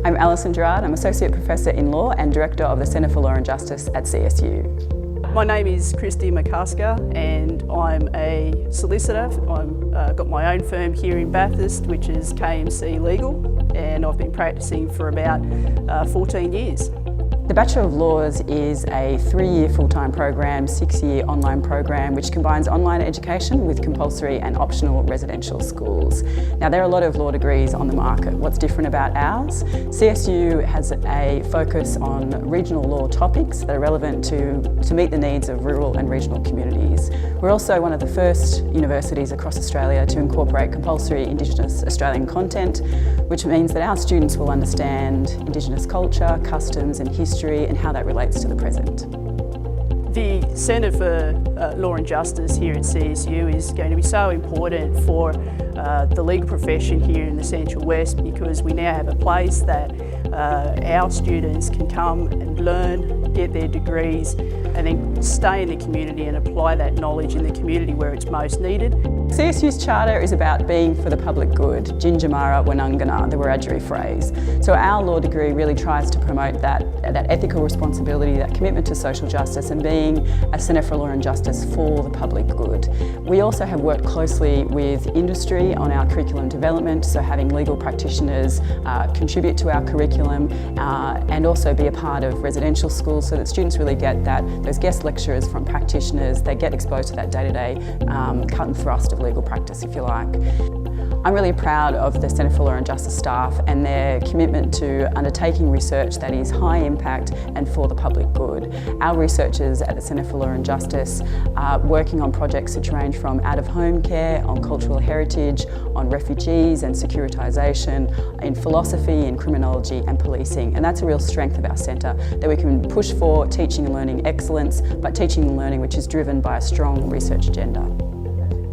I'm Alison Gerard. I'm Associate Professor in Law and Director of the Centre for Law and Justice at CSU. My name is Christy McCusker and I'm a solicitor. I've got my own firm here in Bathurst, which is KMC Legal, and I've been practising for about 14 years. The Bachelor of Laws is a 3-year full-time program, 6-year online program which combines online education with compulsory and optional residential schools. Now, there are a lot of law degrees on the market. What's different about ours? CSU has a focus on regional law topics that are relevant to meet the needs of rural and regional communities. We're also one of the first universities across Australia to incorporate compulsory Indigenous Australian content, which means that our students will understand Indigenous culture, customs and history and how that relates to the present. The Centre for Law and Justice here at CSU is going to be so important for the legal profession here in the Central West, because we now have a place that our students can come and learn, get their degrees and then stay in the community and apply that knowledge in the community where it's most needed. CSU's charter is about being for the public good, Jinjamara Wanangana, the Wiradjuri phrase. So our law degree really tries to promote that ethical responsibility, that commitment to social justice and being a Centre for Law and Justice for the public good. We also have worked closely with industry on our curriculum development, so having legal practitioners contribute to our curriculum and also be a part of residential schools so that students really get those guest lecturers from practitioners. They get exposed to that day-to-day cut and thrust of legal practice, if you like. I'm really proud of the Centre for Law and Justice staff and their commitment to undertaking research that is high impact and for the public good. Our researchers at the Centre for Law and Justice are working on projects which range from out-of-home care, on cultural heritage, on refugees and securitisation, in philosophy, in criminology and policing. And that's a real strength of our centre, that we can push for teaching and learning excellence, but teaching and learning which is driven by a strong research agenda.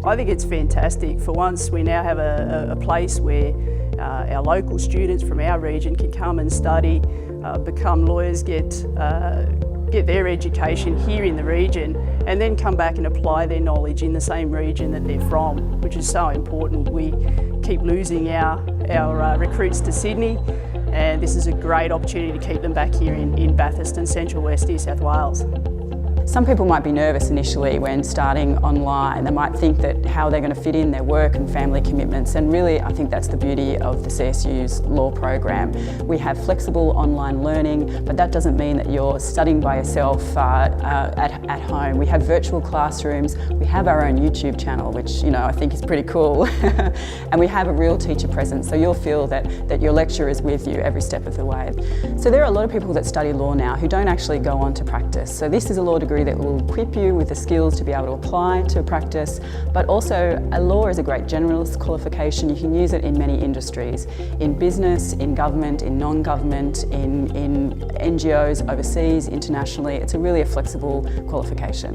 I think it's fantastic. For once, we now have a place where our local students from our region can come and study, become lawyers, get their education here in the region, and then come back and apply their knowledge in the same region that they're from, which is so important. We keep losing our recruits to Sydney, and this is a great opportunity to keep them back here in Bathurst and Central West New South Wales. Some people might be nervous initially when starting online. They might think that how they're going to fit in their work and family commitments, and really I think that's the beauty of the CSU's law program. We have flexible online learning, but that doesn't mean that you're studying by yourself at home. We have virtual classrooms, we have our own YouTube channel, which I think is pretty cool, and we have a real teacher presence, so you'll feel that your lecturer is with you every step of the way. So there are a lot of people that study law now who don't actually go on to practice. So this is a law degree that will equip you with the skills to be able to apply to practice, but also a law is a great generalist qualification. You can use it in many industries, in business, in government, in non-government, in NGOs, overseas, internationally. It's really a flexible qualification.